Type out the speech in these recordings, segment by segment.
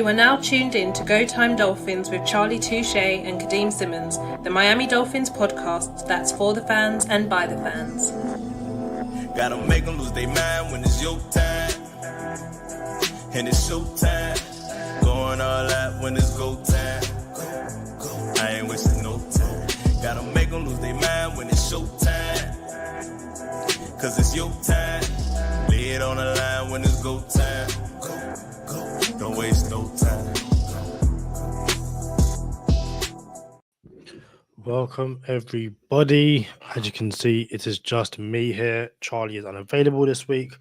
You are now tuned in to Go Time Dolphins with Charlie Touche and Kadeem Simmons, the Miami Dolphins podcast that's for the fans and by the fans. Gotta make them lose their mind when it's your time. And it's show time. Going all out when it's go time. I ain't wasting no time. Gotta make them lose their mind when it's show time. Cause it's your time. Lay it on the line when it's go time. Don't waste no time. Welcome everybody. As you can see, it is just me here. Charlie is unavailable this week.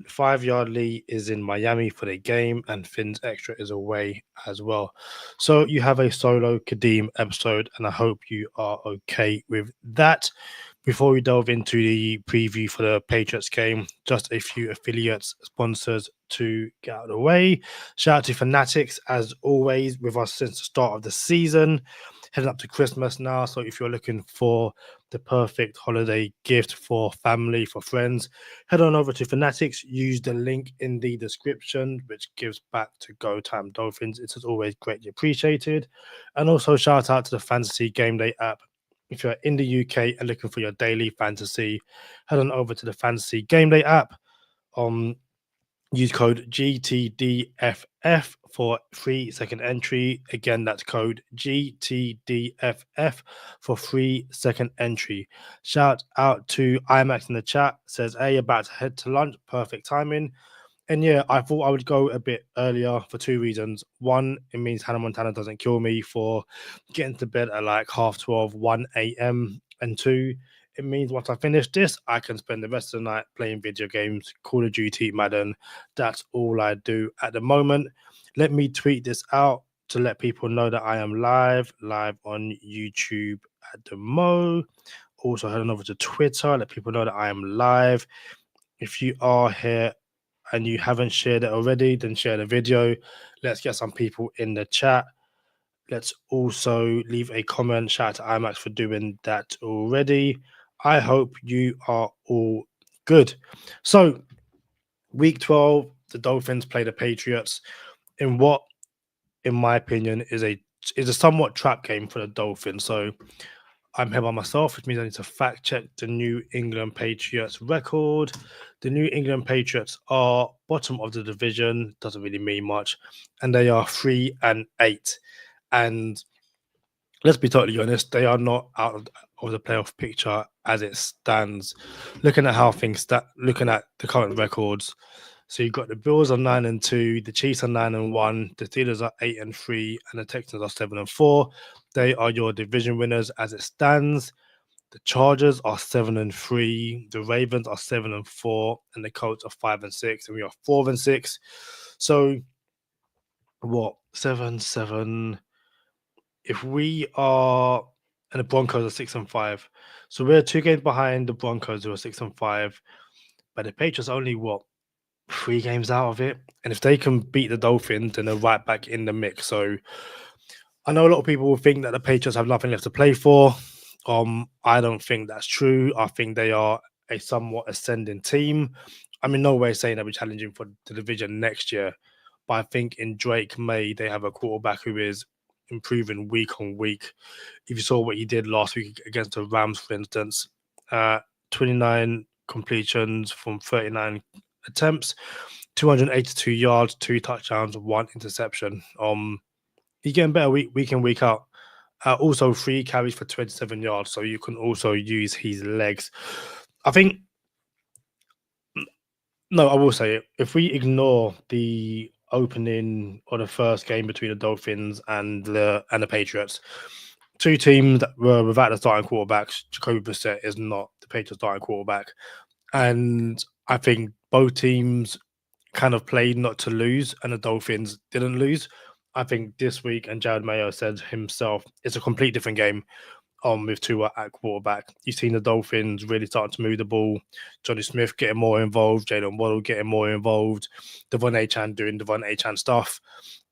5 Yard Lee is in Miami for the game, and Finn's Extra is away as well. So you have a solo Kadeem episode, and I hope you are okay with that. Before we delve into the preview for the Patriots game, just a few affiliates, sponsors to get out of the way. Shout out to Fanatics, as always, with us since the start of the season. Heading up to Christmas now, so if you're looking for the perfect holiday gift for family, for friends, head on over to Fanatics. Use the link in the description, which gives back to Go Time Dolphins. It is always greatly appreciated. And also shout out to the Fantasy Game Day app. If you're in the UK and looking for your daily fantasy, head on over to the Fantasy Game Day app. Use code GTDFF for free second entry. Again, that's code GTDFF for free second entry. Shout out to IMAX in the chat. Says, hey, about to head to lunch. Perfect timing. And yeah, I thought I would go a bit earlier for two reasons. One, it means Hannah Montana doesn't kill me for getting to bed at like 12:30, 1 a.m. And two, it means once I finish this, I can spend the rest of the night playing video games, Call of Duty, Madden. That's all I do at the moment. Let me tweet this out to let people know that I am live on YouTube at the Mo. Also heading over to Twitter, let people know that I am live. If you are here and you haven't shared it already, then share the video. Let's get some people in the chat. Let's also leave a comment. Shout out to IMAX for doing that already. I hope you are all good. So, week 12, the Dolphins play the Patriots in what, in my opinion, is a somewhat trap game for the Dolphins. So, I'm here by myself, which means I need to fact check the New England Patriots record. The New England Patriots are bottom of the division, doesn't really mean much, and they are 3-8. And let's be totally honest, they are not out of the playoff picture as it stands. Looking at how things looking at the current records. So you've got the Bills are 9-2, the Chiefs are 9-1, the Steelers are 8-3, and the Texans are 7-4. They are your division winners as it stands. The Chargers are 7-3, the Ravens are 7-4, and the Colts are 5-6, and we are 4-6. So what? 7-7. If we are, and the Broncos are 6-5, so we're 2 games behind the Broncos, who are 6-5, but the Patriots are only 3 games out of it. And if they can beat the Dolphins, then they're right back in the mix. So I know a lot of people will think that the Patriots have nothing left to play for. I don't think that's true. I think they are a somewhat ascending team. I'm in no way saying they'll be challenging for the division next year, but I think in Drake May, they have a quarterback who is improving week on week. If you saw what he did last week against the Rams, for instance, 29 completions from 39 attempts, 282 yards, 2 touchdowns, 1 interception. He's getting better week in, week out. Also 3 carries for 27 yards, so you can also use his legs. I think, no, I will say it. If we ignore the opening or the first game between the Dolphins and the Patriots, 2 teams that were without the starting quarterbacks. Jacoby Brissett is not the Patriots starting quarterback, and I think both teams kind of played not to lose, and the Dolphins didn't lose. I think this week, and Jared Mayo said himself, it's a complete different game with Tua at quarterback. You've seen the Dolphins really starting to move the ball. Johnny Smith getting more involved, Jalen Waddle getting more involved, Devon Achane doing Devon Achane stuff.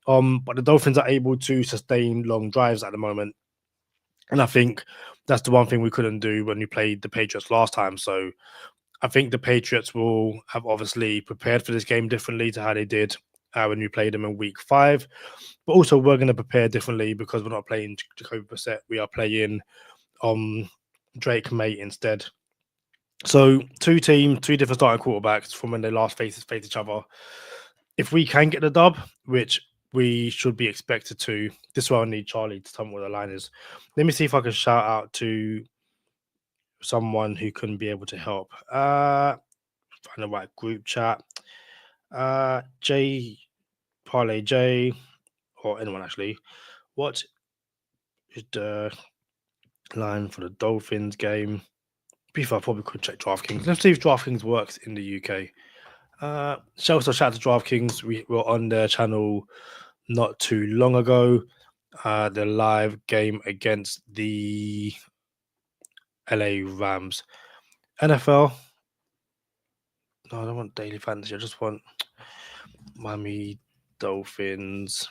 But the Dolphins are able to sustain long drives at the moment. And I think that's the one thing we couldn't do when we played the Patriots last time. So I think the Patriots will have obviously prepared for this game differently to how they did when we play them in week 5. But also, we're going to prepare differently because we're not playing Jacoby Brissett. We are playing Drake May instead. So 2 different starting quarterbacks from when they last faced each other. If we can get the dub, which we should be expected to, this is why I need Charlie to tell me what the line is. Let me see if I can shout out to someone who can be able to help. Find the right group chat. J Parlay J, or anyone actually. What is the line for the Dolphins game? Before I probably could check DraftKings. Let's see if DraftKings works in the UK. Shout out to DraftKings. We were on their channel not too long ago. The live game against the LA Rams. NFL. No, I don't want daily fantasy. I just want Miami Dolphins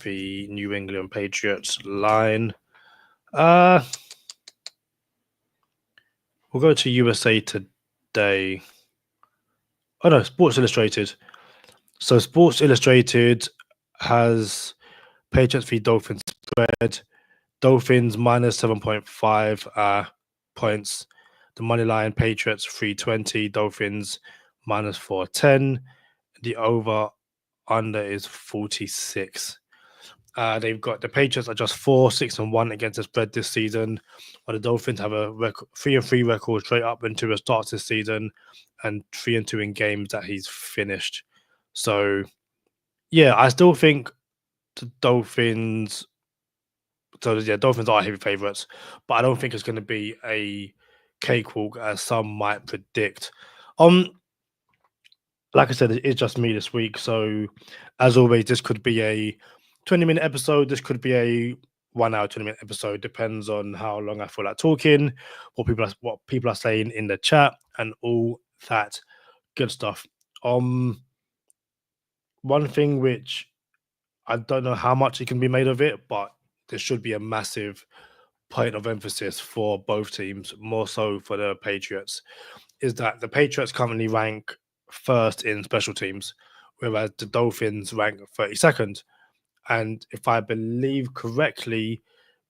v New England Patriots line. We'll go to USA Today. Oh no, Sports Illustrated. So Sports Illustrated has Patriots v Dolphins spread. Dolphins minus 7.5 points. The money line Patriots 320. Dolphins minus 410. The over under is 46. They've got the Patriots are just 4-6-1 against the spread this season, while the Dolphins have a 3-3 record straight up into the start this season, and 3-2 in games that he's finished. So, yeah, I still think the Dolphins. So yeah, Dolphins are heavy favourites, but I don't think it's going to be a cakewalk as some might predict. Like I said, it's just me this week. So, as always, this could be a 20-minute episode. This could be a 1 hour, 20-minute episode. Depends on how long I feel like talking, what people are saying in the chat, and all that good stuff. One thing which I don't know how much it can be made of it, but there should be a massive point of emphasis for both teams, more so for the Patriots, is that the Patriots currently rank first in special teams, whereas the Dolphins rank 32nd. And if I believe correctly,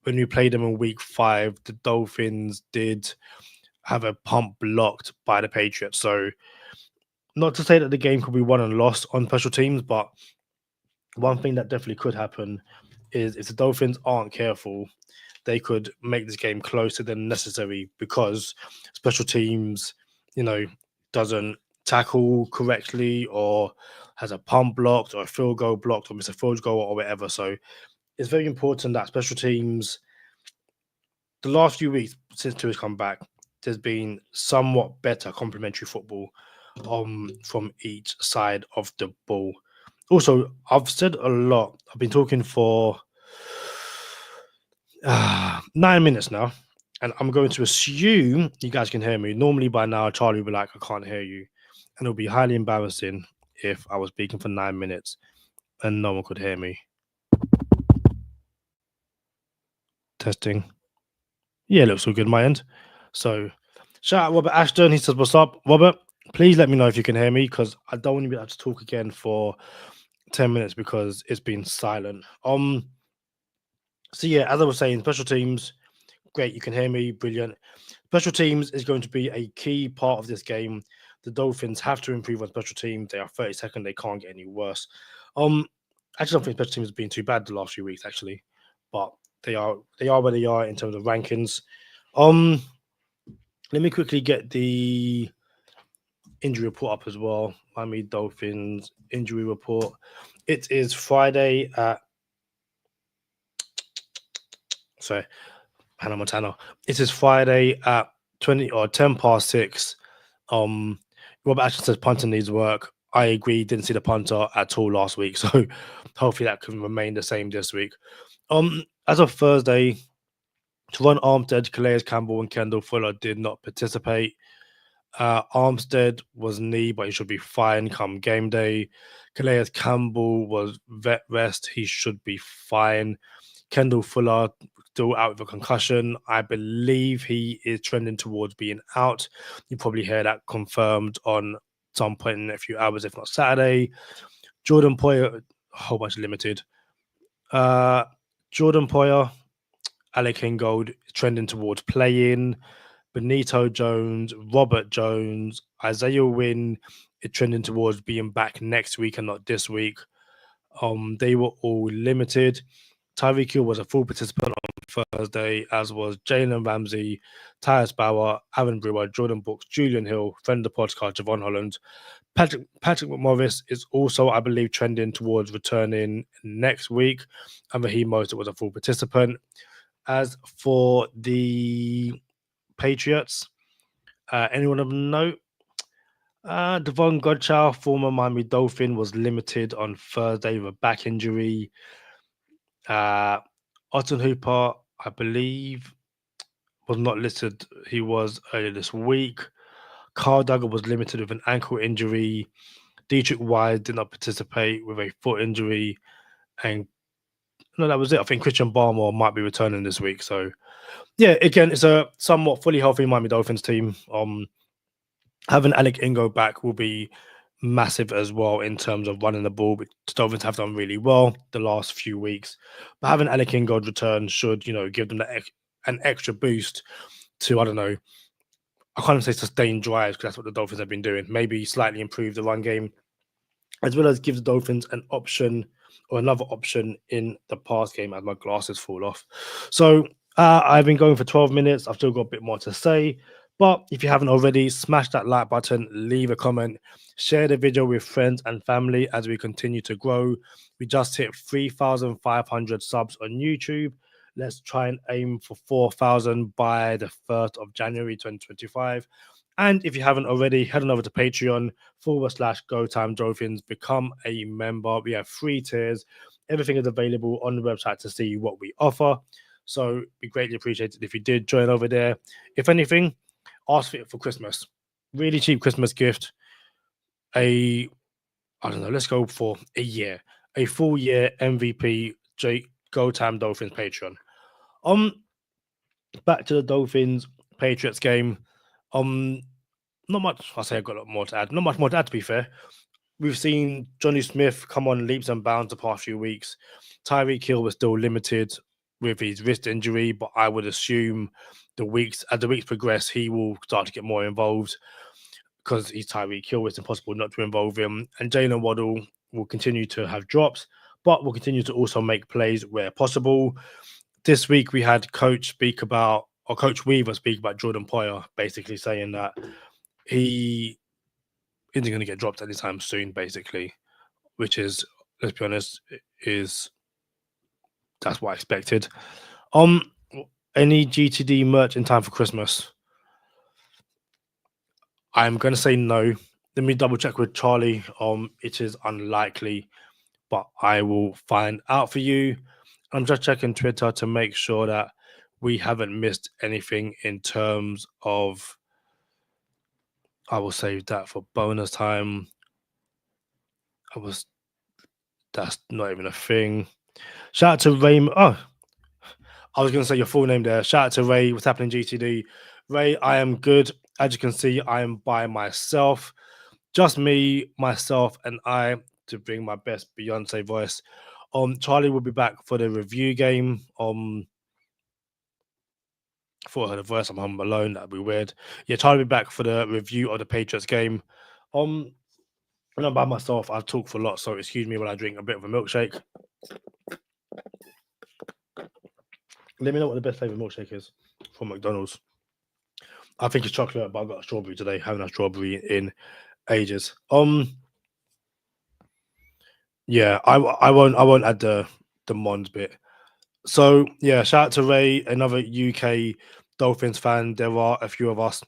when we played them in week 5, the Dolphins did have a punt blocked by the Patriots. So not to say that the game could be won and lost on special teams, but one thing that definitely could happen is if the Dolphins aren't careful, they could make this game closer than necessary because special teams, doesn't tackle correctly or has a punt blocked or a field goal blocked or miss a field goal or whatever. So it's very important that special teams, the last few weeks since Tua's come back, there's been somewhat better complementary football from each side of the ball. Also, I've said a lot. I've been talking for 9 minutes now, and I'm going to assume you guys can hear me. Normally by now, Charlie will be like, I can't hear you. And it'll be highly embarrassing if I was speaking for 9 minutes and no one could hear me. Testing. Yeah, looks all good my end. So shout out Robert Ashton. He says, what's up? Robert, please let me know if you can hear me because I don't want to be able to talk again for 10 minutes because it's been silent. So yeah, as I was saying, special teams, great, you can hear me, brilliant. Special teams is going to be a key part of this game. The Dolphins have to improve on special teams. They are 32nd, they can't get any worse. I actually don't think special teams have been too bad the last few weeks, actually. But they are where they are in terms of rankings. Let me quickly get the injury report up as well. Miami Dolphins injury report. It is Friday at Hannah Montana. It is Friday at 10 past 6. Robert Ashton says punter needs work. I agree. Didn't see the punter at all last week, so hopefully that can remain the same this week. As of Thursday, Teron Armstead, Calais Campbell, and Kendall Fuller did not participate. Armstead was knee, but he should be fine come game day. Calais Campbell was vet rest. He should be fine. Kendall Fuller still out with a concussion. I believe he is trending towards being out. You probably hear that confirmed on some point in a few hours, if not Saturday. Jordan Poyer, a whole bunch limited. Jordan Poyer, Alec Ingold trending towards playing. Benito Jones, Robert Jones, Isaiah Wynn is trending towards being back next week and not this week. They were all limited. Tyreek Hill was a full participant on Thursday, as was Jalen Ramsey, Tyus Bauer, Aaron Brewer, Jordan Brooks, Julian Hill, friend of the podcast, Javon Holland. Patrick McMorris is also, I believe, trending towards returning next week. And Raheem Mostert was a full participant. As for the Patriots, anyone of note? Devon Godchow, former Miami Dolphin, was limited on Thursday with a back injury. Otton Hooper, I believe, was not listed. He was earlier this week. Carl Duggar was limited with an ankle injury. Dietrich Wise did not participate with a foot injury. And no, that was it. I think Christian Barmore might be returning this week. So, yeah, again, it's a somewhat fully healthy Miami Dolphins team. Having Alec Ingo back will be massive as well in terms of running the ball. The Dolphins have done really well the last few weeks, but having Alec Ingold return should, give them an extra boost to, I don't know, I can't even say sustain drives because that's what the Dolphins have been doing. Maybe slightly improve the run game, as well as give the Dolphins an option or another option in the pass game as my glasses fall off. So I've been going for 12 minutes. I've still got a bit more to say. But if you haven't already, smash that like button, leave a comment, share the video with friends and family as we continue to grow. We just hit 3,500 subs on YouTube. Let's try and aim for 4,000 by the 1st of January 2025. And if you haven't already, head on over to Patreon/GoTimeDolphins. Become a member. We have 3 tiers. Everything is available on the website to see what we offer. So it'd be greatly appreciated if you did join over there. If anything, ask for it for Christmas. Really cheap Christmas gift. I don't know, let's go for a year. A full year MVP Go Time Dolphins Patreon. Back to the Dolphins Patriots game. Not much. I'll say I've got a lot more to add. Not much more to add, to be fair. We've seen Johnny Smith come on leaps and bounds the past few weeks. Tyreek Hill was still limited with his wrist injury, but I would assume as the weeks progress, he will start to get more involved because he's Tyreek Hill. It's impossible not to involve him. And Jalen Waddle will continue to have drops, but will continue to also make plays where possible. This week we had Coach Weaver speak about Jordan Poyer, basically saying that he isn't going to get dropped anytime soon, basically, which is, let's be honest, that's what I expected. Any GTD merch in time for Christmas? I'm going to say no. Let me double check with Charlie. It is unlikely, but I will find out for you. I'm just checking Twitter to make sure that we haven't missed anything in terms of. I will save that for bonus time. That's not even a thing. Shout out to Raymond. Oh, I was going to say your full name there. Shout out to Ray. What's happening, GTD? Ray, I am good. As you can see, I am by myself. Just me, myself, and I to bring my best Beyonce voice. Charlie will be back for the review game. Thought I heard a voice. I'm home alone. That'd be weird. Yeah, Charlie will be back for the review of the Patriots game. When I'm by myself, I talk for a lot, so excuse me when I drink a bit of a milkshake. Let me know what the best flavor milkshake is from McDonald's. I think it's chocolate, but I've got a strawberry today. Haven't had strawberry in ages. Yeah, I won't add the Mons bit. So yeah, shout out to Ray, another UK Dolphins fan. There are a few of us.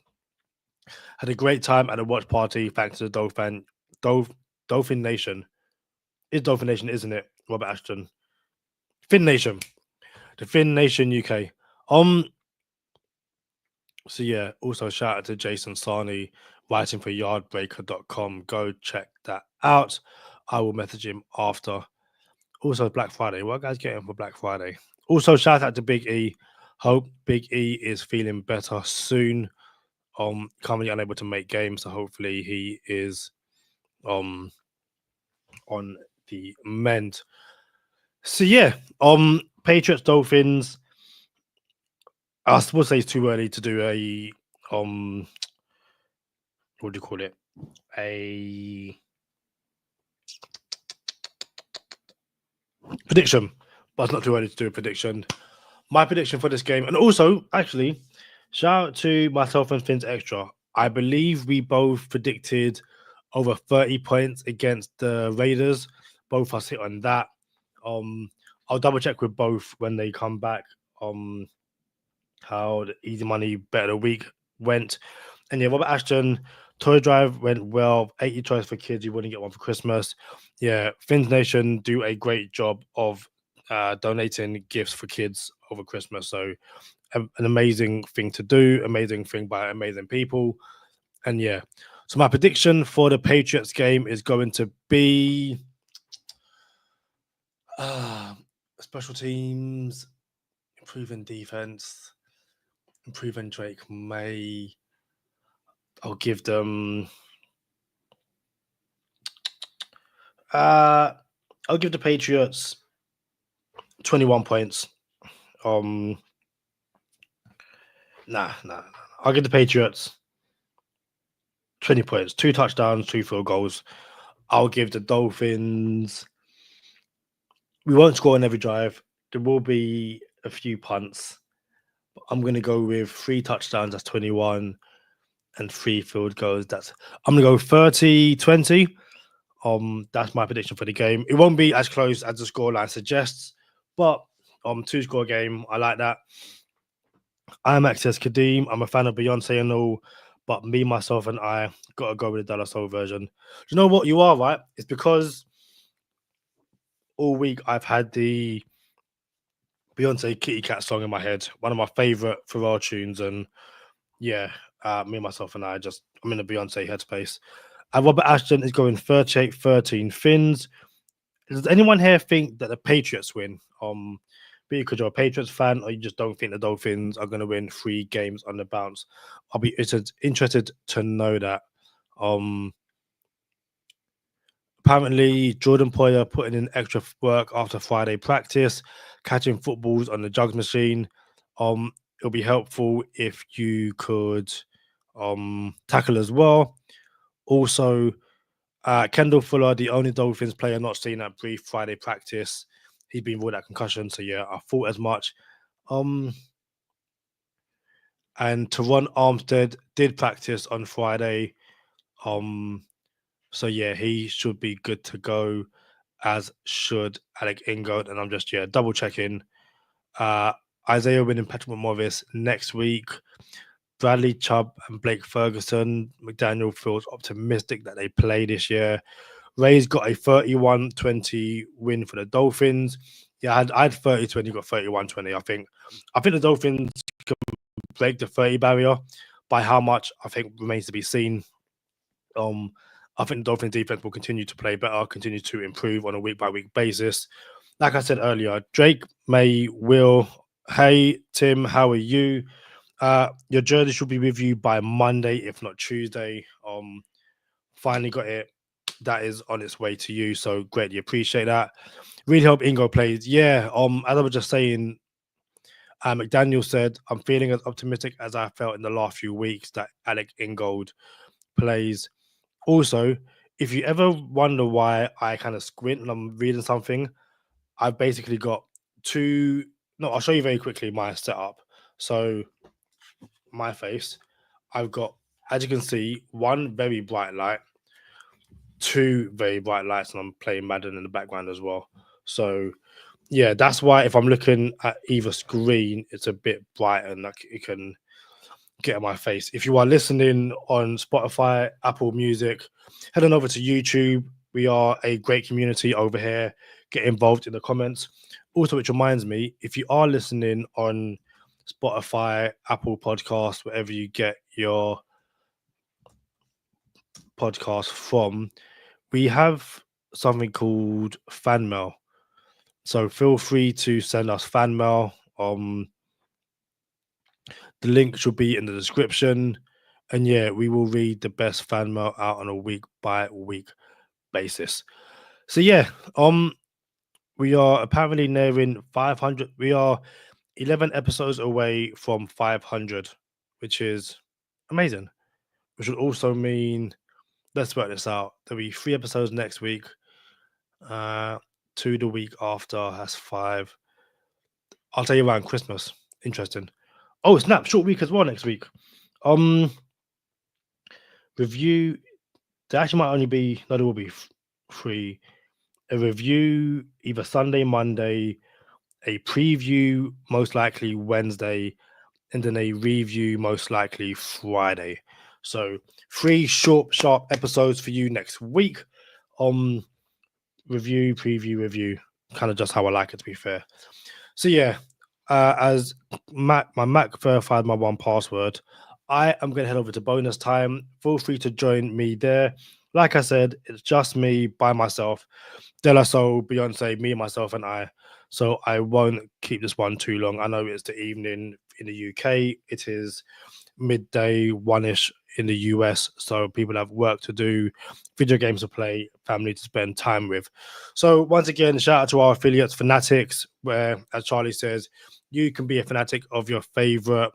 Had a great time at a watch party thanks to the Dolphin Nation. It's Dolphin Nation, isn't it? Robert Ashton. Finn Nation. The Finn Nation UK. So yeah, also shout out to Jason Sarney writing for yardbreaker.com. Go check that out. I will message him after. Also Black Friday. What guys getting for Black Friday? Also shout out to Big E. Hope Big E is feeling better soon. Currently unable to make games, so hopefully he is on the mend. So yeah, Patriots Dolphins. I would say it's too early to do a what do you call it? A prediction, but it's not too early to do a prediction. My prediction for this game, and also actually, shout out to myself and Finn's Extra. I believe we both predicted over 30 points against the Raiders. Both of us hit on that. I'll double check with both when they come back. How the Easy Money Bet of the Week went. And yeah, Robert Ashton, Toy Drive went well. 80 toys for kids. You wouldn't get one for Christmas. Yeah, Fins Nation do a great job of donating gifts for kids over Christmas. So an amazing thing to do, amazing thing by amazing people. And yeah, so my prediction for the Patriots game is going to be special teams, improving defense, improving Drake May. I'll give them. I'll give the Patriots 21 points. Nah. I'll give the Patriots 20 points, 2 touchdowns, 2 field goals. I'll give the Dolphins. We won't score on every drive. There will be a few punts. I'm going to go with 3 touchdowns. That's 21. And 3 field goals. I'm going to go 30-20. That's my prediction for the game. It won't be as close as the scoreline suggests, but 2-score game. I like that. I'm Access Kadeem. I'm a fan of Beyonce and all, but me, myself, and I gotta go with the Dallas Soul version. Do you know what? You are right. It's because all week I've had the Beyonce Kitty Cat song in my head, one of my favorite Pharrell tunes, and yeah, me, myself, and I'm in the Beyonce headspace. Robert Ashton is going 38-13 Fins. Does anyone here think that the Patriots win? Be it because you're a Patriots fan or you just don't think the Dolphins are going to win 3 games on the bounce. I'll be interested to know that. Apparently, Jordan Poyer putting in extra work after Friday practice, catching footballs on the jugs machine. It'll be helpful if you could tackle as well. Also, Kendall Fuller, the only Dolphins player not seen at brief Friday practice. He's been ruled out concussion, so yeah, I thought as much. And Teron Armstead did practice on Friday. So yeah, he should be good to go, as should Alec Ingold. And I'm just double checking. Isaiah winning Patrick Morris next week. Bradley Chubb and Blake Ferguson. McDaniel feels optimistic that they play this year. Ray's got a 31-20 win for the Dolphins. Yeah, I had 30-20, got 31-20. I think the Dolphins can break the 30 barrier. By how much, I think remains to be seen. I think the Dolphins defense will continue to play better, continue to improve on a week-by-week basis. Like I said earlier, Drake, May, Will. Hey, Tim, how are you? Your journey should be with you by Monday, if not Tuesday. Finally got it. That is on its way to you, so greatly appreciate that. Really hope Ingo plays. Yeah, as I was just saying, McDaniel said, I'm feeling as optimistic as I felt in the last few weeks that Alec Ingold plays. Also, if you ever wonder why I kind of squint when I'm reading something, I've basically got 2. No, I'll show you very quickly my setup. So, my face, I've got, as you can see, 1 very bright light, 2 very bright lights, and I'm playing Madden in the background as well. So, yeah, that's why if I'm looking at either screen, it's a bit bright and like it can get in my face. If you are listening on Spotify, Apple Music, head on over to YouTube. We are a great community over here. Get involved in the comments. Also, which reminds me, if you are listening on Spotify, Apple Podcasts, wherever you get your podcast from, we have something called fan mail. So feel free to send us fan mail. The link should be in the description. And yeah, we will read the best fan mail out on a week-by-week basis. So yeah, we are apparently nearing 500. We are 11 episodes away from 500, which is amazing. Which would also mean, let's work this out. There'll be 3 episodes next week. 2 the week after. That's 5. I'll tell you around Christmas. Interesting. Oh, snap! Short week as well next week. Um, Review. There actually might only be. No, there will be 3. A review either Sunday, Monday. A preview most likely Wednesday, and then a review most likely Friday. So 3 short, sharp episodes for you next week. Review, preview, review. Kind of just how I like it, to be fair. So yeah, as my Mac verified my 1Password, I am going to head over to bonus time. Feel free to join me there. Like I said, it's just me by myself. De La Soul, Beyonce, me, myself, and I. So I won't keep this one too long. I know it's the evening in the UK. It is midday, 1ish in the US. So people have work to do, video games to play, family to spend time with. So once again, shout out to our affiliates, Fanatics, where, as Charlie says, you can be a fanatic of your favorite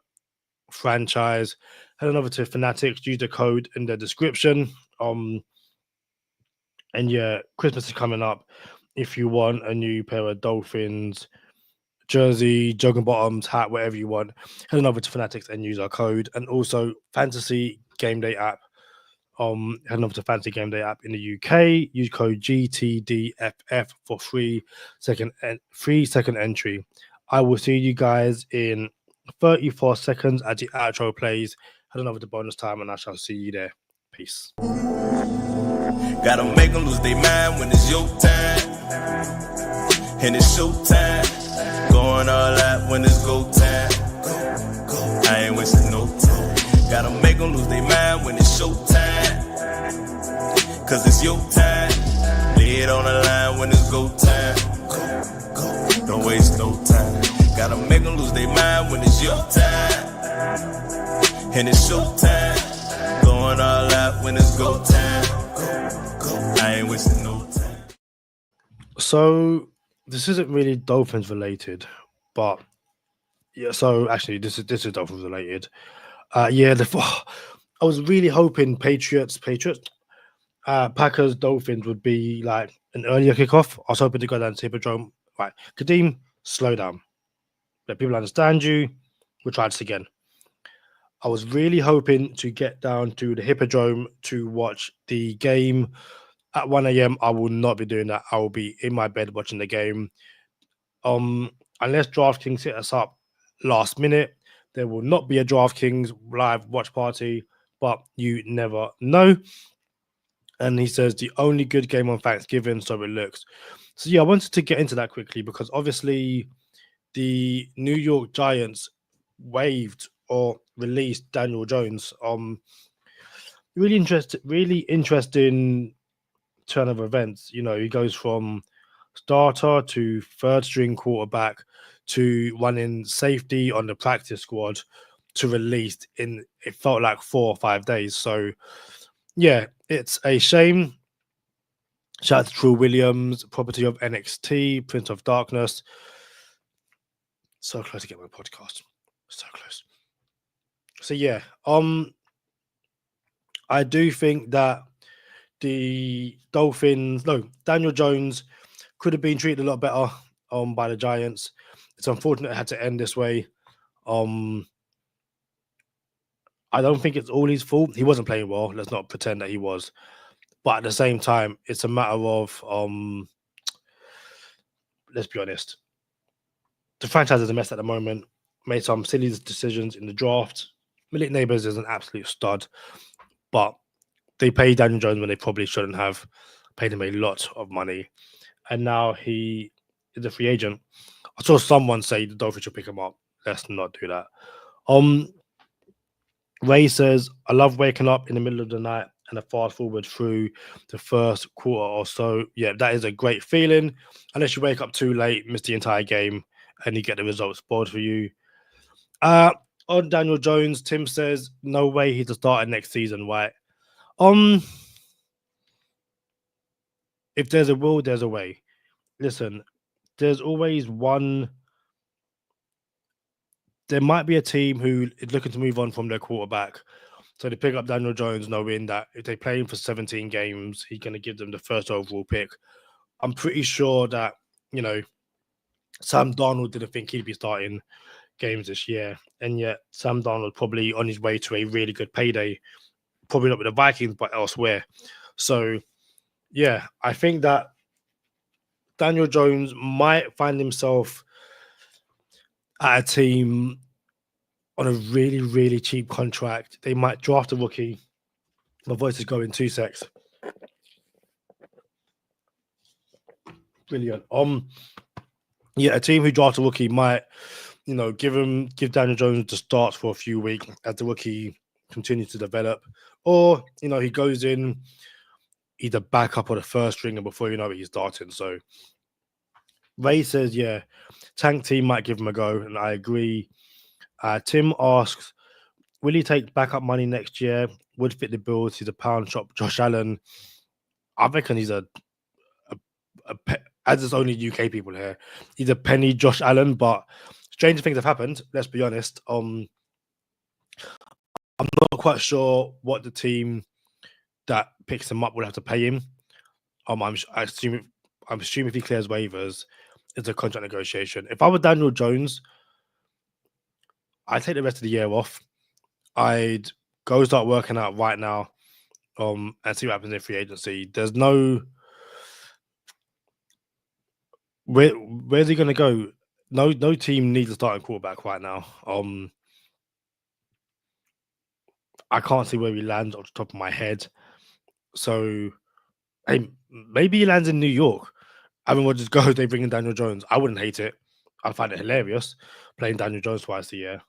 franchise. Head on over to Fanatics, use the code in the description. And yeah, Christmas is coming up. If you want a new pair of Dolphins jersey, jogging bottoms, hat, whatever you want, head on over to Fanatics and use our code. And also Fantasy Game Day app. Head over to Fantasy Game Day app in the UK. Use code GTDFF for free second entry. I will see you guys in 34 seconds as the outro plays. Head on over to bonus time, and I shall see you there. Peace. Gotta make them lose their mind when it's your time. And it's showtime. Going all out when it's go time. I ain't wasting no time. Gotta make them lose their mind when it's showtime. Cause it's your time. Lay it on the line when it's go time. Don't waste no time. Gotta make them lose their mind when it's your time. And it's showtime. Going all out when it's go time. I ain't wasting no time. So this isn't really Dolphins related, but yeah. So actually, this is Dolphins related. Yeah, I was really hoping Patriots, Packers, Dolphins would be like an earlier kickoff. I was hoping to go down to Hippodrome. Right, Kadeem, slow down. Let people understand you. We'll try this again. I was really hoping to get down to the Hippodrome to watch the game at 1 a.m. I will not be doing that. I will be in my bed watching the game. Unless DraftKings hit us up last minute, there will not be a DraftKings live watch party, but you never know. And he says the only good game on Thanksgiving, so it looks. So yeah, I wanted to get into that quickly because obviously the New York Giants waived or released Daniel Jones. Really interesting turn of events. You know, he goes from starter to third string quarterback to running safety on the practice squad to released in, it felt like 4 or 5 days. So yeah, it's a shame. Shout out to True Williams, property of NXT, Prince of Darkness. So close to get my podcast. So close. So yeah, I do think that the Dolphins, no, Daniel Jones could have been treated a lot better by the Giants. It's unfortunate it had to end this way. I don't think it's all his fault. He wasn't playing well. Let's not pretend that he was. But at the same time, it's a matter of let's be honest. The franchise is a mess at the moment. Made some silly decisions in the draft. Malik Neighbors is an absolute stud, but they paid Daniel Jones when they probably shouldn't have. Paid him a lot of money, and now he is a free agent. I saw someone say the Dolphins should pick him up. Let's not do that. Ray says, I love waking up in the middle of the night and a fast forward through the first quarter or so. Yeah, that is a great feeling. Unless you wake up too late, miss the entire game, and you get the results spoiled for you. On Daniel Jones, Tim says, no way he's a starter next season, right? if there's a will, there's a way. Listen, there's always one. There might be a team who is looking to move on from their quarterback. So they pick up Daniel Jones, knowing that if they play him for 17 games, he's going to give them the first overall pick. I'm pretty sure that, you know, Sam Darnold didn't think he'd be starting games this year. And yet Sam Darnold probably on his way to a really good payday, probably not with the Vikings, but elsewhere. So, yeah, I think that Daniel Jones might find himself at a team on a really, really cheap contract. They might draft a rookie. My voice is going 2 secs. Brilliant. Yeah, a team who drafts a rookie might, you know, give Daniel Jones the starts for a few weeks as the rookie continues to develop, or you know, he goes in either backup or the first string, and before you know it, he's starting. So Ray says, yeah, tank team might give him a go, and I agree. Tim asks, will he take backup money next year? Would fit the bills. He's a pound shop. Josh Allen, I reckon he's as it's only UK people here, he's a penny Josh Allen, but stranger things have happened. Let's be honest. I'm not quite sure what the team that picks him up will have to pay him. I'm assuming if he clears waivers, it's a contract negotiation. If I were Daniel Jones, I'd take the rest of the year off. I'd go start working out right now, and see what happens in free agency. There's no where's he gonna go? No team needs a starting quarterback right now. I can't see where he lands off the top of my head. So, hey, maybe he lands in New York. Aaron Rodgers goes, they bring in Daniel Jones. I wouldn't hate it. I'd find it hilarious playing Daniel Jones twice a year.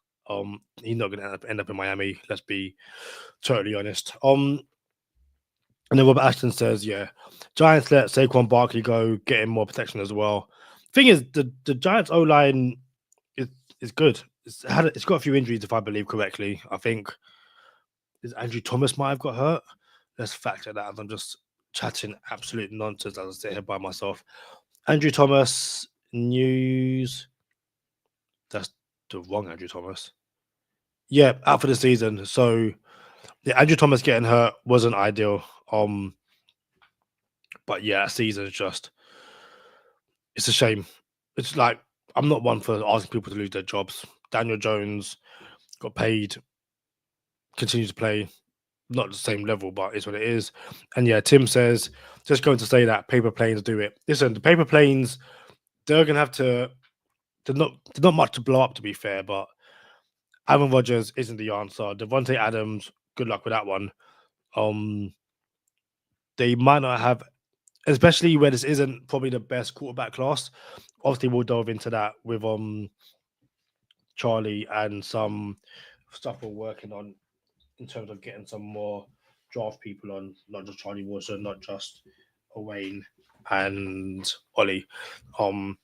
He's not going to end up in Miami. Let's be totally honest. And then Robert Ashton says, yeah, Giants let Saquon Barkley go, get him more protection as well. Thing is, the Giants O line is good. It's got a few injuries, if I believe correctly. I think Andrew Thomas might have got hurt. Let's factor that. I'm just chatting absolute nonsense as I sit here by myself. Andrew Thomas news. That's the wrong Andrew Thomas. Yeah, out for the season. So yeah, Andrew Thomas getting hurt wasn't ideal. But yeah, season's just it's a shame. It's like I'm not one for asking people to lose their jobs. Daniel Jones got paid, continues to play, not the same level, but it's what it is. And yeah, Tim says, just going to say that paper planes do it. Listen, the paper planes, they're gonna have to. They're not much to blow up, to be fair, but Aaron Rodgers isn't the answer. Devontae Adams, good luck with that one. They might not have, especially where this isn't probably the best quarterback class. Obviously, we'll delve into that with Charlie and some stuff we're working on in terms of getting some more draft people on, not just Charlie Wilson, not just Wayne and Ollie. So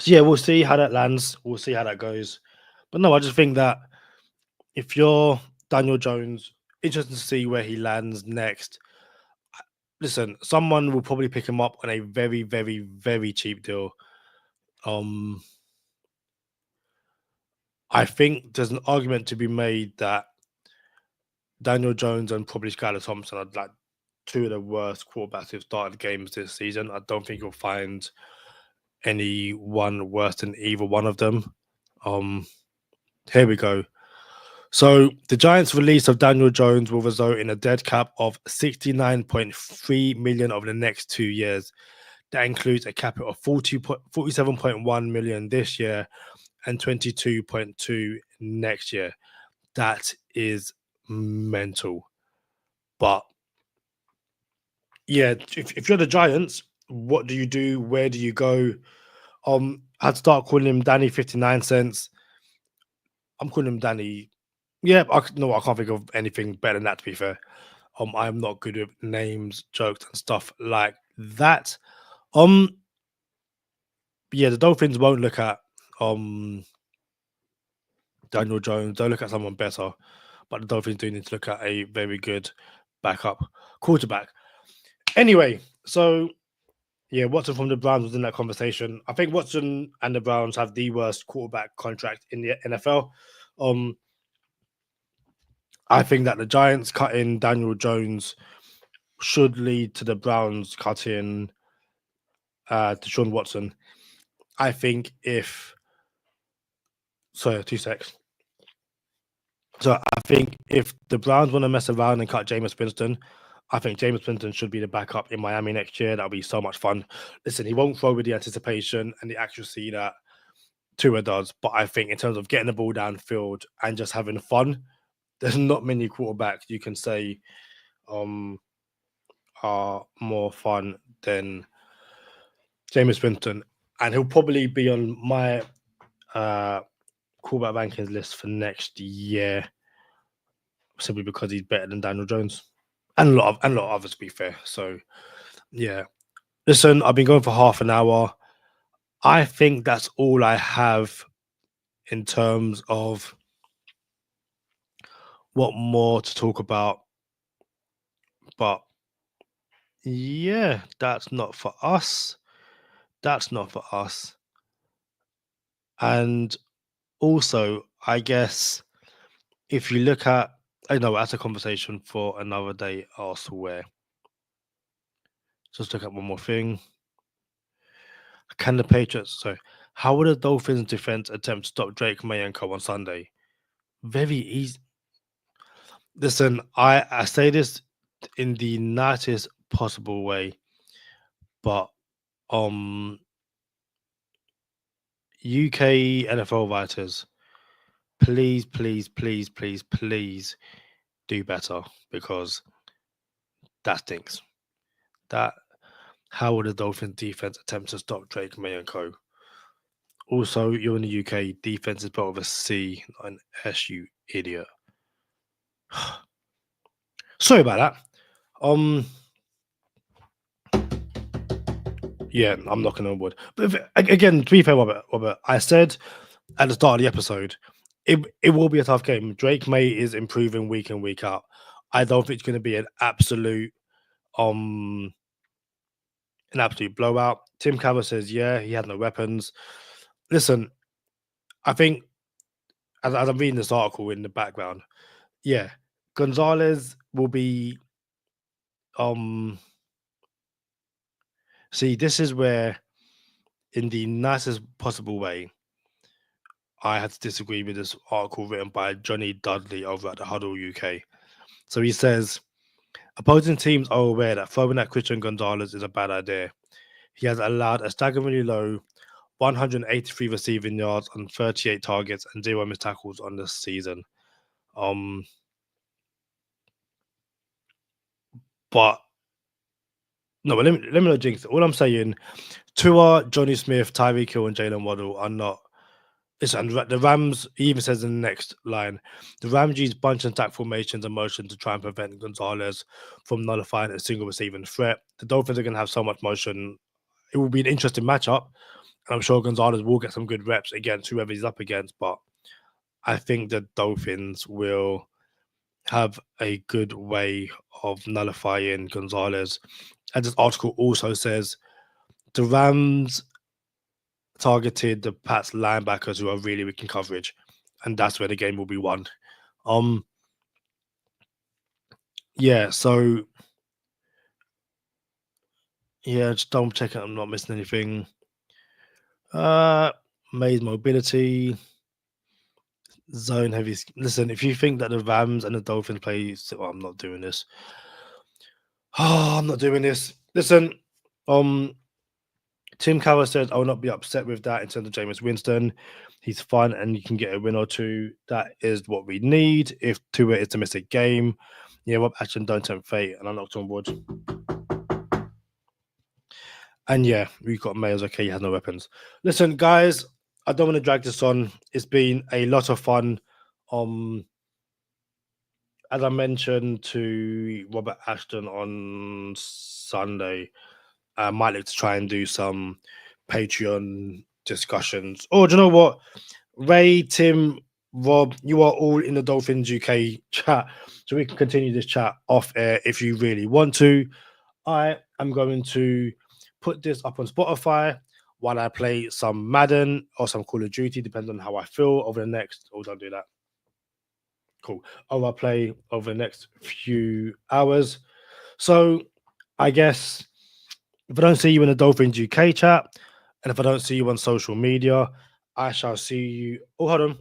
yeah, we'll see how that lands. We'll see how that goes. But no, I just think that if you're Daniel Jones, interesting to see where he lands next. Listen, someone will probably pick him up on a very, very, very cheap deal. I think there's an argument to be made that Daniel Jones and probably Skylar Thompson are like two of the worst quarterbacks who've started games this season. I don't think you'll find anyone worse than either one of them. Here we go. So the Giants' release of Daniel Jones will result in a dead cap of $69.3 million over the next 2 years. That includes a cap of $47.1 million this year and $22.2 next year. That is mental. But yeah, if you're the Giants, what do you do? Where do you go? I'd start calling him Danny 59 cents. I'm calling him Danny. Yeah, I can't think of anything better than that, to be fair. I'm not good with names, jokes, and stuff like that. Yeah, the Dolphins won't look at Daniel Jones. They'll look at someone better. But the Dolphins do need to look at a very good backup quarterback. Anyway, so yeah, Watson from the Browns was in that conversation. I think Watson and the Browns have the worst quarterback contract in the NFL. I think that the Giants cutting Daniel Jones should lead to the Browns cutting Deshaun Watson. I think if sorry, 2 secs. So I think if the Browns want to mess around and cut Jameis Winston, I think Jameis Winston should be the backup in Miami next year. That'll be so much fun. Listen, he won't throw with the anticipation and the accuracy that Tua does, but I think in terms of getting the ball downfield and just having fun, there's not many quarterbacks you can say are more fun than Jameis Winston, and he'll probably be on my quarterback rankings list for next year, simply because he's better than Daniel Jones and a lot of others, to be fair. So yeah, listen, I've been going for half an hour. I think that's all I have in terms of what more to talk about, but yeah, that's not for us. That's not for us. And also, I guess if you look at, I know that's a conversation for another day elsewhere. Just look at one more thing. Can the Patriots, so how will the Dolphins defense attempt to stop Drake May and Co on Sunday? Very easy. Listen, I say this in the nicest possible way, but UK NFL writers, please, please, please, please, please do better, because that stinks. That how will the Dolphins defense attempt to stop Drake May and Co? Also, you're in the UK. Defense is part of a C, not an S, you idiot. Sorry about that. Yeah, I'm knocking on wood. But again, to be fair, Robert, I said at the start of the episode, it will be a tough game. Drake May is improving week in, week out. I don't think it's going to be an absolute blowout. Tim Campbell says, yeah, he had no weapons. Listen, I think as I'm reading this article in the background, yeah, Gonzalez will be see, this is where, in the nicest possible way, I had to disagree with this article written by Johnny Dudley over at the Huddle UK. So he says, opposing teams are aware that throwing at Christian Gonzalez is a bad idea. He has allowed a staggeringly low 183 receiving yards on 38 targets and 0 missed tackles on this season. But no, let me not jinx it. All I'm saying, Tua, Johnny Smith, Tyreek Hill, and Jalen Waddle are not. Listen, the Rams, he even says in the next line, the Rams use bunch and stack formations and motion to try and prevent Gonzalez from nullifying a single receiving threat. The Dolphins are going to have so much motion. It will be an interesting matchup. And I'm sure Gonzalez will get some good reps against whoever he's up against. But I think the Dolphins will have a good way of nullifying Gonzalez. And this article also says the Rams targeted the Pats linebackers who are really weak in coverage, and that's where the game will be won. Yeah, so yeah, just double check it. I'm not missing anything. Maze mobility, zone heavy. Listen, if you think that the Rams and the Dolphins play, I'm not doing this. Oh, I'm not doing this. Listen, Tim Carroll says, I will not be upset with that in terms of Jameis Winston. He's fun and you can get a win or two. That is what we need. If Tua is to miss a game, yeah, Rob Ashton don't tempt fate, and I knocked on wood. And yeah, we've got Mayers. Okay, he has no weapons. Listen, guys, I don't want to drag this on. It's been a lot of fun. As I mentioned to Robert Ashton on Sunday, I might like to try and do some Patreon discussions. Oh, do you know what? Ray, Tim, Rob, you are all in the Dolphins UK chat, so we can continue this chat off air if you really want to. I am going to put this up on Spotify while I play some Madden or some Call of Duty, depending on how I feel over the next. Oh, don't do that. Cool. I play over the next few hours. So I guess if I don't see you in the Dolphins UK chat, and if I don't see you on social media, I shall see you. Oh, hold on.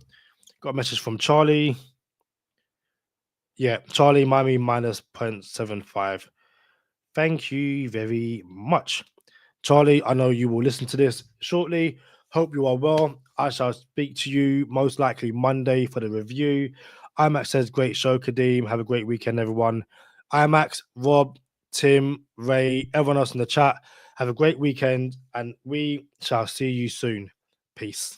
Got a message from Charlie. Yeah, Charlie, Miami minus 0.75. Thank you very much. Charlie, I know you will listen to this shortly. Hope you are well. I shall speak to you most likely Monday for the review. IMAX says, great show, Kadeem. Have a great weekend, everyone. IMAX, Rob, Tim, Ray, everyone else in the chat. Have a great weekend, and we shall see you soon. Peace.